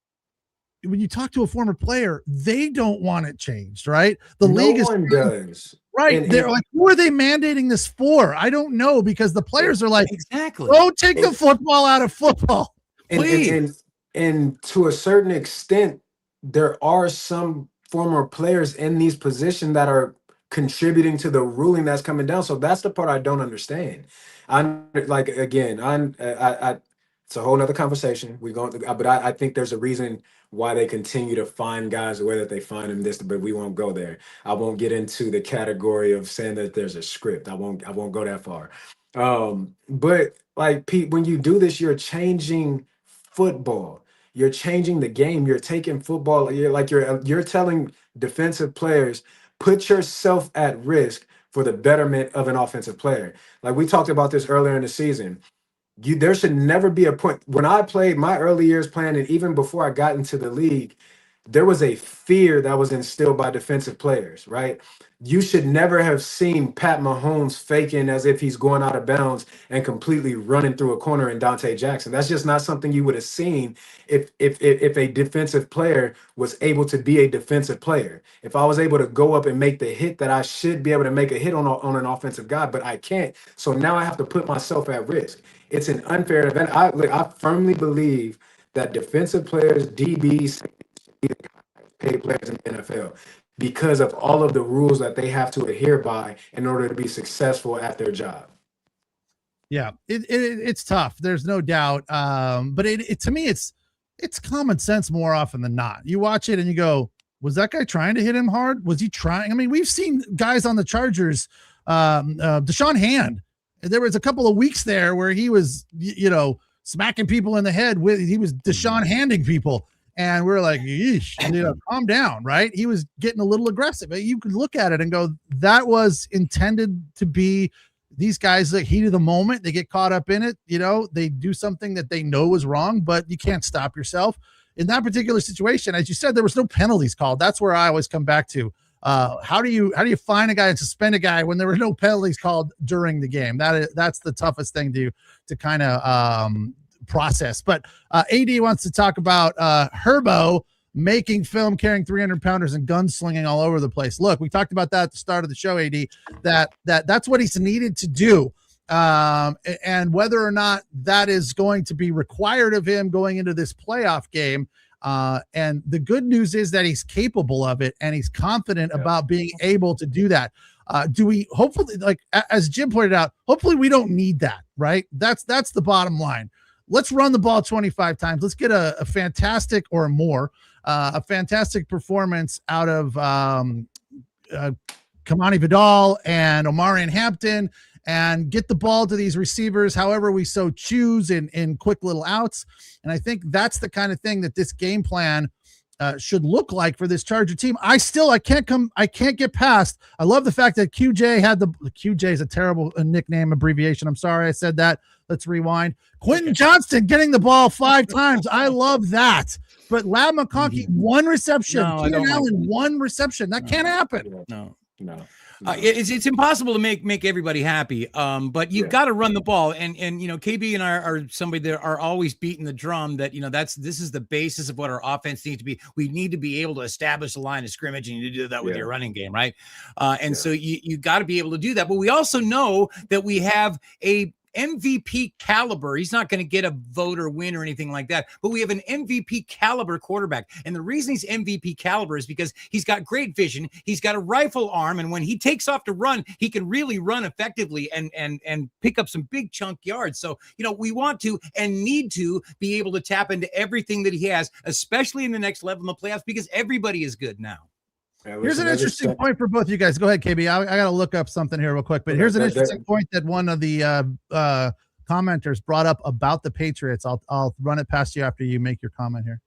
when you talk to a former player, they don't want it changed, right? The league does. Right. They're like, who are they mandating this for? I don't know, because the players are like, exactly. Go take the football out of football. Please. And to a certain extent, there are some former players in these positions that are contributing to the ruling that's coming down. So that's the part I don't understand. It's a whole nother conversation. But I think there's a reason why they continue to find guys the way that they find them. But we won't go there. I won't get into the category of saying that there's a script. I won't go that far. But like Pete, when you do this, you're changing football. You're changing the game. You're taking football. You're telling defensive players, put yourself at risk for the betterment of an offensive player. Like we talked about this earlier in the season. There should never be a point. When I played my early years playing, and even before I got into the league, there was a fear that was instilled by defensive players, right? You should never have seen Pat Mahomes faking as if he's going out of bounds and completely running through a corner in Dante Jackson. That's just not something you would have seen if a defensive player was able to be a defensive player. If I was able to go up and make the hit that I should be able to make a hit on an offensive guy, but I can't. So now I have to put myself at risk. It's an unfair event. I firmly believe that defensive players, DBs, paid players in the NFL because of all of the rules that they have to adhere by in order to be successful at their job. Yeah, it's tough. There's no doubt. But to me, it's common sense more often than not. You watch it and you go, was that guy trying to hit him hard? Was he trying? I mean, we've seen guys on the Chargers, Deshaun Hand. There was a couple of weeks there where he was, smacking people in the head he was Deshaun handing people. And we're like, yeesh, calm down, right? He was getting a little aggressive. You could look at it and go, that was intended to be these guys, the heat of the moment. They get caught up in it. They do something that they know is wrong, but you can't stop yourself. In that particular situation, as you said, there was no penalties called. That's where I always come back to. How do you fine a guy and suspend a guy when there were no penalties called during the game? That's the toughest thing to kind of process. But AD wants to talk about Herbo making film, carrying 300-pounders and gunslinging all over the place. Look, we talked about that at the start of the show, AD, that's what he's needed to do. And whether or not that is going to be required of him going into this playoff game. And the good news is that he's capable of it and he's confident about being able to do that. Do we hopefully, like as Jim pointed out, hopefully we don't need that, right? That's the bottom line. Let's run the ball 25 times. Let's get a fantastic or more, a fantastic performance out of Kamani Vidal and Omarion Hampton, and get the ball to these receivers however we so choose in quick little outs. And I think that's the kind of thing that this game plan should look like for this Charger team. I can't get past. I love the fact that QJ had the QJ is a terrible nickname abbreviation. I'm sorry I said that. Let's rewind. Quentin Johnston getting the ball 5 times. I love that. But Lab McConkey, 1 reception. Keenan Allen, 1 reception. That can't happen. No. It's impossible to make everybody happy. But you've got to run the ball. And KB and I are somebody that are always beating the drum that, this is the basis of what our offense needs to be. We need to be able to establish a line of scrimmage, and you need to do that with your running game, right? So you got to be able to do that. But we also know that we have a MVP caliber. He's not going to get a vote or win or anything like that, but we have an MVP caliber quarterback. And the reason he's MVP caliber is because he's got great vision. He's got a rifle arm. And when he takes off to run, he can really run effectively and pick up some big chunk yards. So, we want to and need to be able to tap into everything that he has, especially in the next level in the playoffs, because everybody is good now. Here's an interesting point for both of you guys. Go ahead, KB. I got to look up something here real quick, but here's an interesting point that one of the commenters brought up about the Patriots. I'll run it past you after you make your comment here.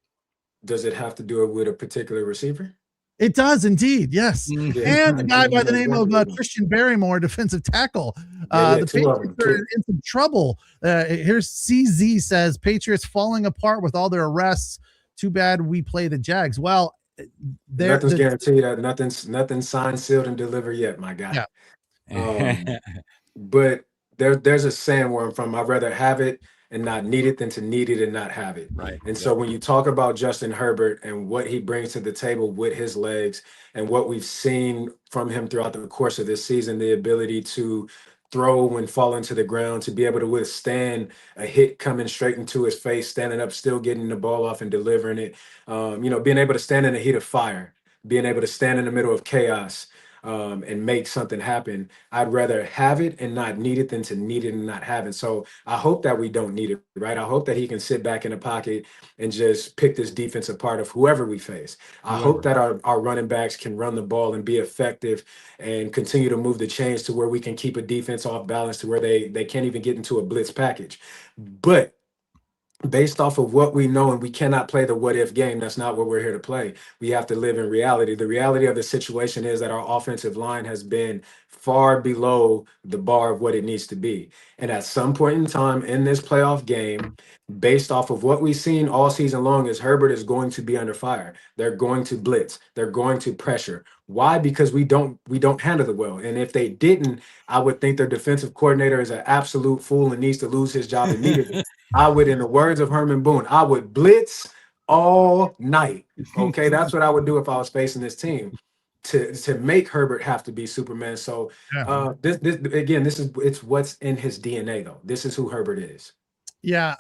Does it have to do with a particular receiver? It does indeed, yes. And a guy by the name of Christian Barrymore, defensive tackle. The Patriots are in some trouble. Here's CZ says, Patriots falling apart with all their arrests. Too bad we play the Jags. Well, nothing's guaranteed. Nothing's signed, sealed, and delivered yet, my guy. Yeah. But there's a saying where I'm from. I'd rather have it and not need it than to need it and not have it. Right. And so when you talk about Justin Herbert and what he brings to the table with his legs and what we've seen from him throughout the course of this season, the ability to throw when falling to the ground, to be able to withstand a hit coming straight into his face, standing up, still getting the ball off and delivering it, being able to stand in the heat of fire, being able to stand in the middle of chaos. and make something happen. I'd rather have it and not need it than to need it and not have it. So I hope that we don't need it, right? I hope that he can sit back in the pocket and just pick this defense apart of whoever we face. I hope that our running backs can run the ball and be effective and continue to move the chains to where we can keep a defense off balance to where they can't even get into a blitz package. But based off of what we know, and we cannot play the what if game. That's not what we're here to play. We have to live in reality. The reality of the situation is that our offensive line has been far below the bar of what it needs to be. And at some point in time in this playoff game, based off of what we've seen all season long, is Herbert is going to be under fire. They're going to blitz. They're going to pressure. Why? Because we don't handle it well. And if they didn't, I would think their defensive coordinator is an absolute fool and needs to lose his job immediately. I would, in the words of Herman Boone, I would blitz all night. Okay, that's what I would do if I was facing this team, to make Herbert have to be Superman. So this again, it's what's in his DNA though. This is who Herbert is. Yeah.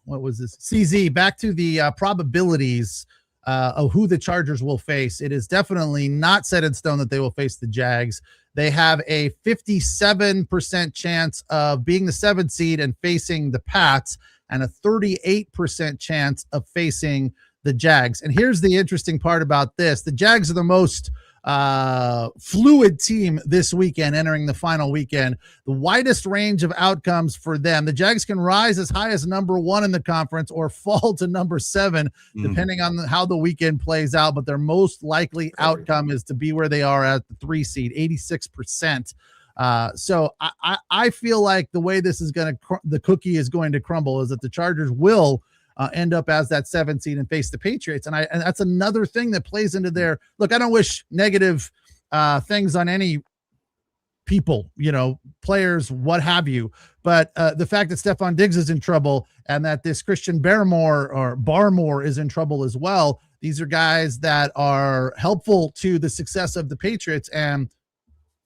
What was this? CZ, back to the probabilities of who the Chargers will face. It is definitely not set in stone that they will face the Jags. They have a 57% chance of being the 7th seed and facing the Pats, and a 38% chance of facing the Jags. And here's the interesting part about this. The Jags are the most fluid team this weekend, entering the final weekend. The widest range of outcomes for them. The Jags can rise as high as number 1 in the conference or fall to number 7, depending on how the weekend plays out. But their most likely outcome is to be where they are at the 3 seed, 86%. So I feel like the way this is the cookie is going to crumble is that the Chargers will end up as that 7th seed and face the Patriots. And that's another thing that plays into their look. I don't wish negative things on any people, players, what have you. But the fact that Stephon Diggs is in trouble and that this Christian Barmore is in trouble as well. These are guys that are helpful to the success of the Patriots and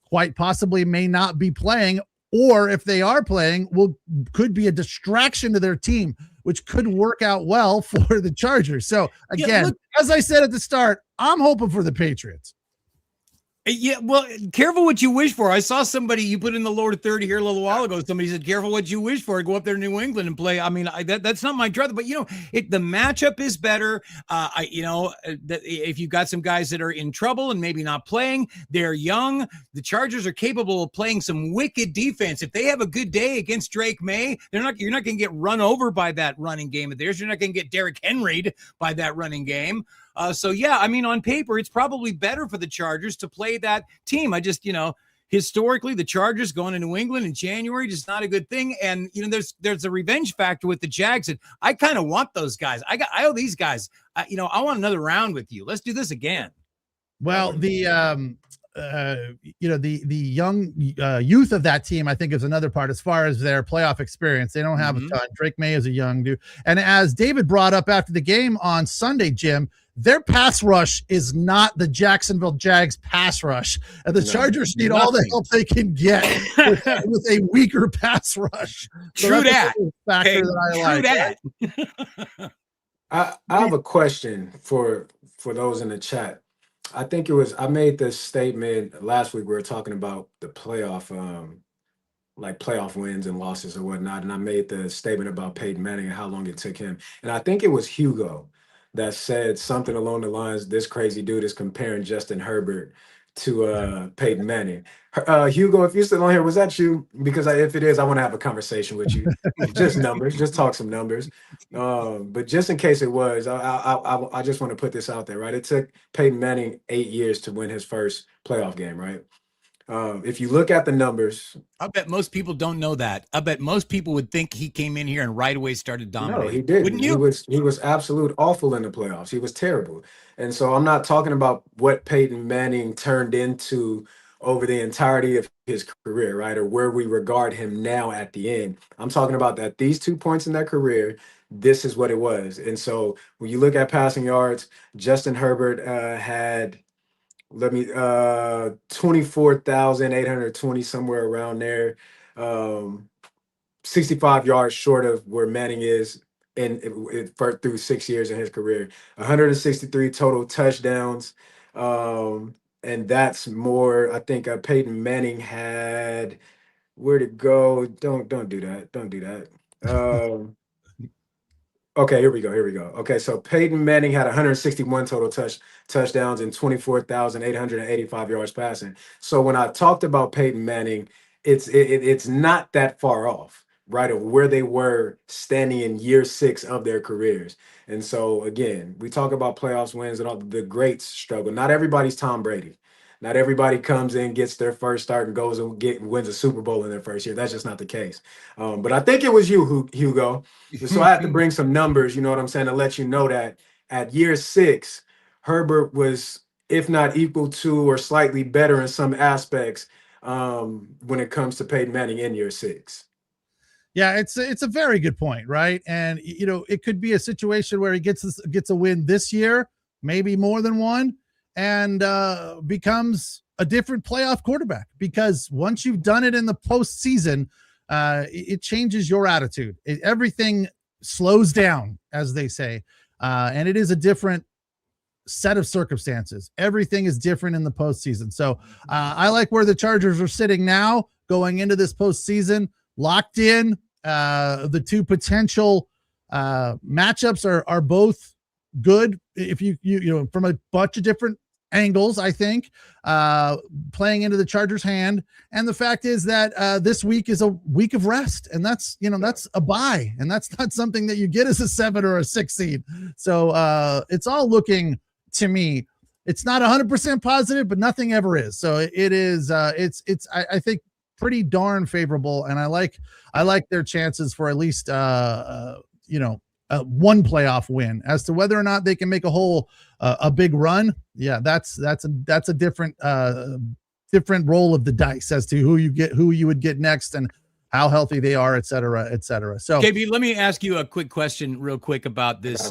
quite possibly may not be playing, or if they are playing, could be a distraction to their team, which could work out well for the Chargers. So again, as I said at the start, I'm hoping for the Patriots. Yeah, well, careful what you wish for. I saw somebody you put in the lower 30 here a little while ago. Somebody said, careful what you wish for. Go up there to New England and play. I mean, that's not my drug, but the matchup is better. If you've got some guys that are in trouble and maybe not playing, they're young. The Chargers are capable of playing some wicked defense. If they have a good day against Drake May, you're not going to get run over by that running game of theirs. You're not going to get Derrick Henry'd by that running game. On paper, it's probably better for the Chargers to play that team. I just, historically, the Chargers going to New England in January, just not a good thing. And, there's a revenge factor with the Jags. And I kind of want those guys. I owe these guys, I want another round with you. Let's do this again. Well, the young youth of that team, I think, is another part as far as their playoff experience. They don't have a ton. Drake May is a young dude. And as David brought up after the game on Sunday, Jim, their pass rush is not the Jacksonville Jags pass rush. And the Chargers need all the help they can get with a weaker pass rush. So True that. Factor that I like. I have a question for those in the chat. I think I made this statement last week. We were talking about the playoff, playoff wins and losses or whatnot. And I made the statement about Peyton Manning and how long it took him. And I think it was Hugo that said something along the lines, this crazy dude is comparing Justin Herbert to Peyton Manning. Hugo, if you're still on here, was that you? Because if it is, I want to have a conversation with you. Just numbers, just talk some numbers. But just in case it was, I just want to put this out there, right? It took Peyton Manning 8 years to win his first playoff game, right? If you look at the numbers, I bet most people don't know that. I bet most people would think he came in here and right away started dominating. No, he didn't. Wouldn't you? He was absolute awful in the playoffs. He was terrible. And so I'm not talking about what Peyton Manning turned into over the entirety of his career, right? Or where we regard him now at the end. I'm talking about that these 2 points in their career, this is what it was. And so when you look at passing yards, Justin Herbert had 24,820, somewhere around there, 65 yards short of where Manning is through 6 years in his career. 163 total touchdowns, And that's more, I think Peyton Manning had where to go. Don't do that. Don't do that. Okay, here we go. Okay, so Peyton Manning had 161 total touchdowns and 24,885 yards passing. So when I talked about Peyton Manning, it's not that far off, right, of where they were standing in year 6 of their careers. And so again, we talk about playoffs wins and all the greats struggle. Not everybody's Tom Brady. Not everybody comes in, gets their first start, and goes and wins a Super Bowl in their first year. That's just not the case. But I think it was you, Hugo. So I had to bring some numbers, you know what I'm saying, to let you know that at year 6, Herbert was, if not equal to or slightly better in some aspects when it comes to Peyton Manning in year 6. Yeah, it's a very good point, right? And it could be a situation where he gets a win this year, maybe more than one, and becomes a different playoff quarterback, because once you've done it in the postseason, it changes your attitude. Everything slows down, as they say, and it is a different set of circumstances. Everything is different in the postseason. So I like where the Chargers are sitting now going into this postseason, locked in. The two potential matchups are both good. If you from a bunch of different angles, I think, playing into the Chargers' hand. And the fact is that this week is a week of rest, and that's a bye, and that's not something that you get as a 7 or a 6 seed. So it's all looking, to me, it's not 100% positive, but nothing ever is. So it is. I think pretty darn favorable, and I like their chances for at least one playoff win. As to whether or not they can make a big run, yeah, that's a different roll of the dice as to who you would get next and how healthy they are, et cetera, et cetera. So, KB, let me ask you a quick question real quick about this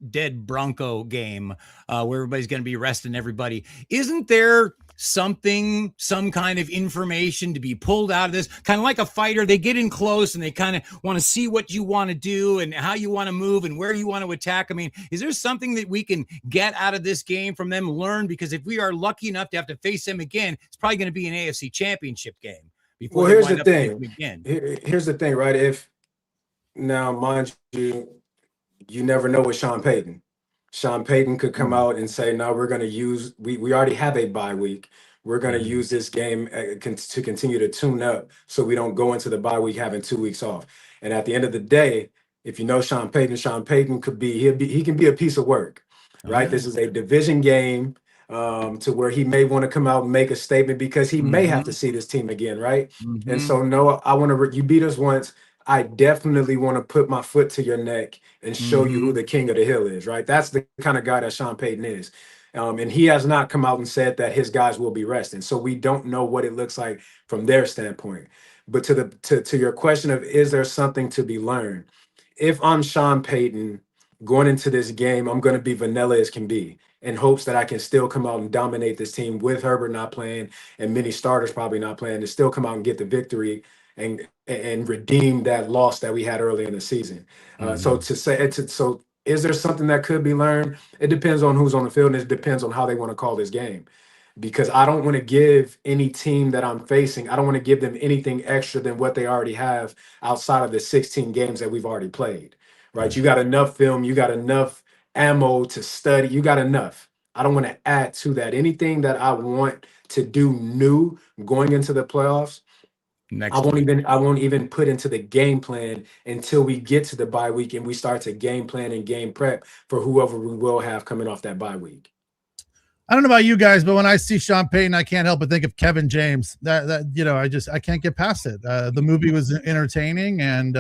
dead Bronco game where everybody's going to be resting everybody. Isn't there some kind of information to be pulled out of this? Kind of like a fighter, they get in close and they kind of want to see what you want to do and how you want to move and where you want to attack. I mean, is there something that we can get out of this game from them, learn? Because if we are lucky enough to have to face them again, it's probably going to be an AFC championship game. Well, here's the thing. Here's the thing, right? If now, mind you, you never know with Sean Payton. Sean Payton could come out and say, "No, we're going to use. We already have a bye week. We're going to use this game to continue to tune up, so we don't go into the bye week having 2 weeks off." And at the end of the day, if you know Sean Payton he can be a piece of work, right? This is a division game. To where he may want to come out and make a statement because he may have to see this team again, right? And so, no, I want to. You beat us once. I definitely want to put my foot to your neck and show you who the king of the hill is, right? That's the kind of guy that Sean Payton is. And he has not come out and said that his guys will be resting. So we don't know what it looks like from their standpoint. But to your question of, is there something to be learned? If I'm Sean Payton going into this game, I'm going to be vanilla as can be, in hopes that I can still come out and dominate this team with Herbert not playing and many starters probably not playing, to still come out and get the victory and redeem that loss that we had early in the season. So is there something that could be learned? It depends on who's on the field, and it depends on how they want to call this game. Because I don't want to give any team that I'm facing, I don't want to give them anything extra than what they already have outside of the 16 games that we've already played, right? You got enough film, you got enough ammo to study, you got enough. I don't want to add to that. Anything that I want to do new going into the playoffs, I won't even put into the game plan until we get to the bye week and we start to game plan and game prep for whoever we will have coming off that bye week. I don't know about you guys, but when I see Sean Payton, I can't help but think of Kevin James. I can't get past it. The movie was entertaining, and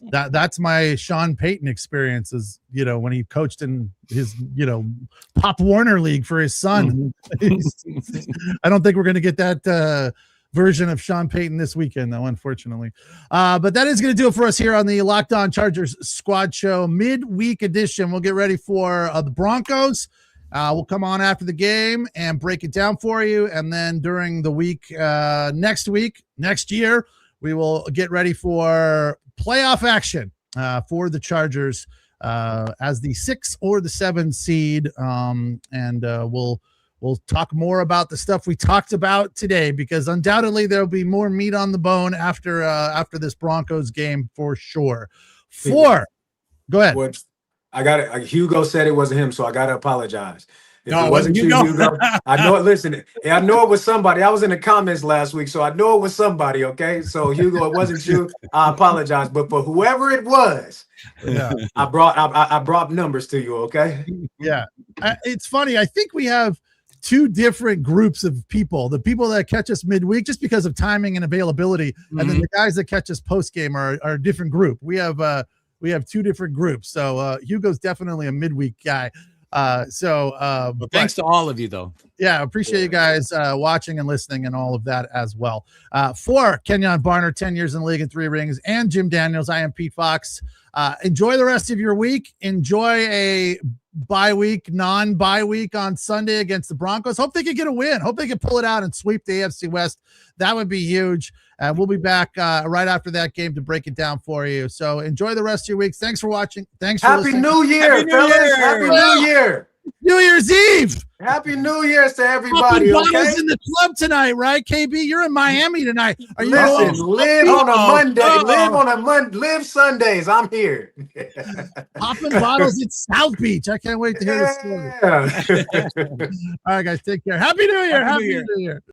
that's my Sean Payton experience, is when he coached in his Pop Warner League for his son. I don't think we're going to get that version of Sean Payton this weekend, though, unfortunately. But that is going to do it for us here on the Locked On Chargers Squad Show midweek edition. We'll get ready for the Broncos. We'll come on after the game and break it down for you. And then during the week, next year, we will get ready for playoff action for the Chargers as the 6 or the 7 seed. And we'll talk more about the stuff we talked about today, because undoubtedly there'll be more meat on the bone after this Broncos game for sure. 4. Go ahead. What I got it. Hugo said it wasn't him, so I got to apologize. If No, it wasn't you, Hugo. Hugo, I know it. Listen, I know it was somebody. I was in the comments last week, so I know it was somebody. Okay, so Hugo, it wasn't you. I apologize, but for whoever it was, Yeah. I brought numbers to you. Okay. Yeah. It's funny. I think we have 2 different groups of people: the people that catch us midweek just because of timing and availability, and then the guys that catch us post game are a different group. We have 2 different groups. So Hugo's definitely a midweek guy. Well, thanks to all of you, though. Yeah, appreciate you guys watching and listening and all of that as well. For Kenjon Barner, 10 years in the league and 3 rings, and Jim Daniels, I am Pete Fox. Enjoy the rest of your week. Enjoy a non-bye week on Sunday against the Broncos. Hope they can get a win. Hope they can pull it out and sweep the AFC West. That would be huge. We'll be back right after that game to break it down for you. So enjoy the rest of your weeks. Thanks for watching. Thanks for listening. New Year, Happy New fellas. Year. Happy New Year. New Year's Eve. Happy New Year's to everybody. Popping bottles Okay. in the club tonight, right, KB? You're in Miami tonight. Are you Listen, live on a Monday. Uh-oh. Live Sundays. I'm here. popping bottles at South Beach? I can't wait to hear the story. Yeah. All right, guys, take care. Happy New Year. Happy New Happy New Year.